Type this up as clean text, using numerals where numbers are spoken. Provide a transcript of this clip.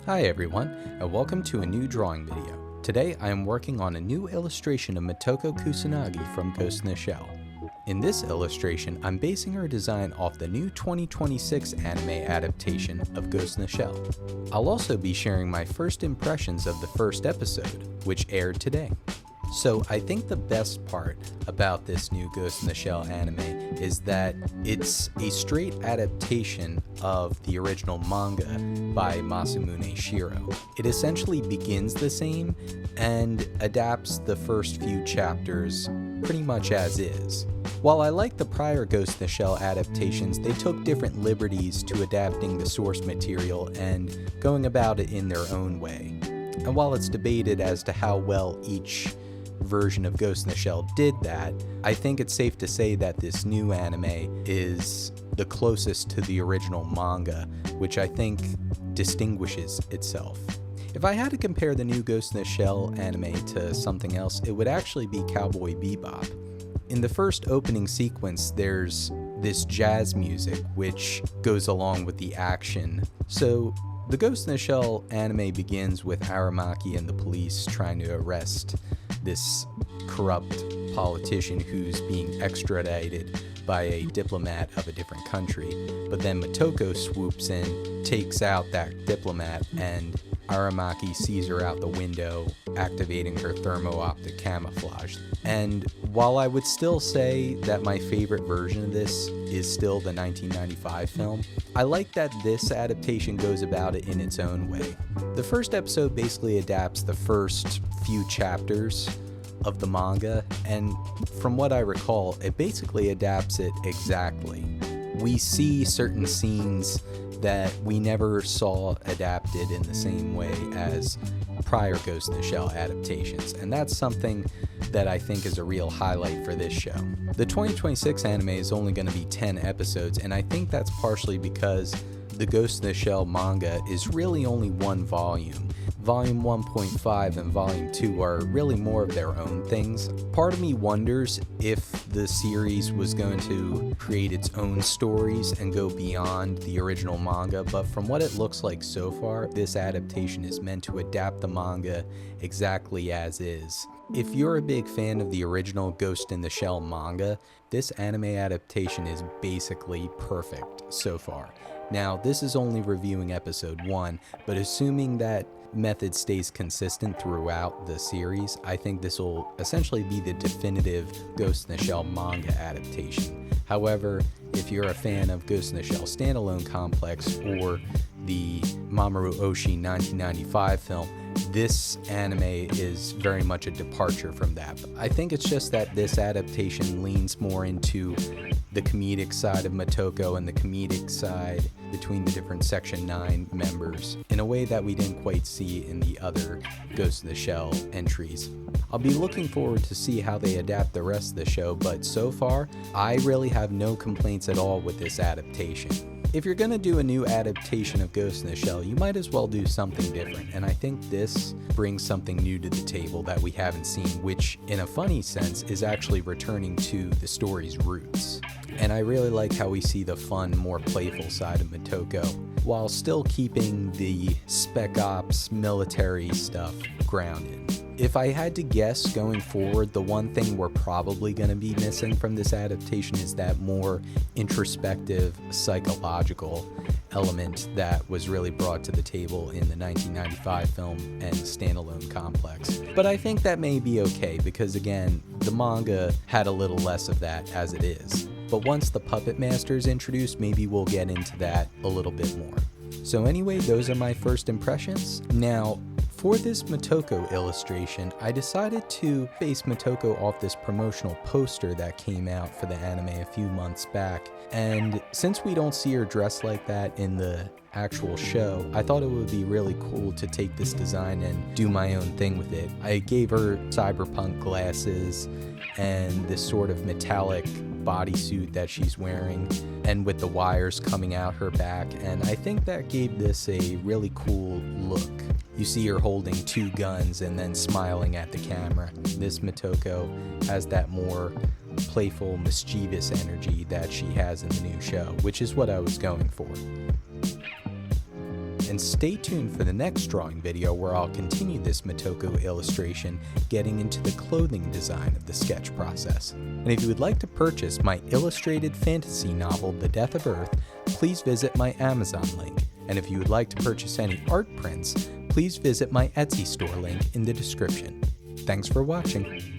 Hi everyone, and welcome to a new drawing video. Today I am working on a new illustration of Motoko Kusanagi from Ghost in the Shell. In this illustration, I'm basing her design off the new 2026 anime adaptation of Ghost in the Shell. I'll also be sharing my first impressions of the first episode, which aired today. So I think the best part about this new Ghost in the Shell anime is that it's a straight adaptation of the original manga by Masamune Shirow. It essentially begins the same and adapts the first few chapters pretty much as is. While I like the prior Ghost in the Shell adaptations, they took different liberties to adapting the source material and going about it in their own way. And while it's debated as to how well each version of Ghost in the Shell did that, I think it's safe to say that this new anime is the closest to the original manga, which I think distinguishes itself. If I had to compare the new Ghost in the Shell anime to something else, it would actually be Cowboy Bebop. In the first opening sequence, there's this jazz music which goes along with the action. So the Ghost in the Shell anime begins with Aramaki and the police trying to arrest this corrupt politician who's being extradited by a diplomat of a different country. But then Motoko swoops in, takes out that diplomat, and Aramaki sees her out the window, activating her thermo-optic camouflage. And while I would still say that my favorite version of this is still the 1995 film, I like that this adaptation goes about it in its own way. The first episode basically adapts the first few chapters of the manga, and from what I recall, it basically adapts it exactly. We see certain scenes that we never saw adapted in the same way as prior Ghost in the Shell adaptations, and that's something that I think is a real highlight for this show. The 2026 anime is only going to be 10 episodes, and I think that's partially because the Ghost in the Shell manga is really only one volume. Volume 1.5 and Volume 2 are really more of their own things. Part of me wonders if the series was going to create its own stories and go beyond the original manga, but from what it looks like so far, this adaptation is meant to adapt the manga exactly as is. If you're a big fan of the original Ghost in the Shell manga, this anime adaptation is basically perfect so far. Now, this is only reviewing episode 1, but assuming that method stays consistent throughout the series, I think this will essentially be the definitive Ghost in the Shell manga adaptation. However, if you're a fan of Ghost in the Shell standalone complex or the Mamoru Oshii 1995 film, this anime is very much a departure from that. I think it's just that this adaptation leans more into the comedic side of Motoko and the comedic side between the different Section 9 members in a way that we didn't quite see in the other Ghost in the Shell entries. I'll be looking forward to see how they adapt the rest of the show, but so far, I really have no complaints at all with this adaptation. If you're going to do a new adaptation of Ghost in the Shell, you might as well do something different, and I think this brings something new to the table that we haven't seen, which, in a funny sense, is actually returning to the story's roots. And I really like how we see the fun, more playful side of Motoko, while still keeping the spec ops military stuff grounded. If I had to guess going forward, the one thing we're probably going to be missing from this adaptation is that more introspective, psychological element that was really brought to the table in the 1995 film and standalone complex. But I think that may be okay because, again, the manga had a little less of that as it is. But once the Puppet Master is introduced, maybe we'll get into that a little bit more. So anyway, those are my first impressions. Now, for this Motoko illustration, I decided to base Motoko off this promotional poster that came out for the anime a few months back. And since we don't see her dressed like that in the actual show, I thought it would be really cool to take this design and do my own thing with it. I gave her cyberpunk glasses and this sort of metallic bodysuit that she's wearing, and with the wires coming out her back, and I think that gave this a really cool look. You see her holding two guns and then smiling at the camera. This Motoko has that more playful, mischievous energy that she has in the new show, which is what I was going for. and stay tuned for the next drawing video where I'll continue this Motoko illustration, getting into the clothing design of the sketch process. And if you would like to purchase my illustrated fantasy novel, The Death of Earth, please visit my Amazon link. And if you would like to purchase any art prints, please visit my Etsy store link in the description. Thanks for watching.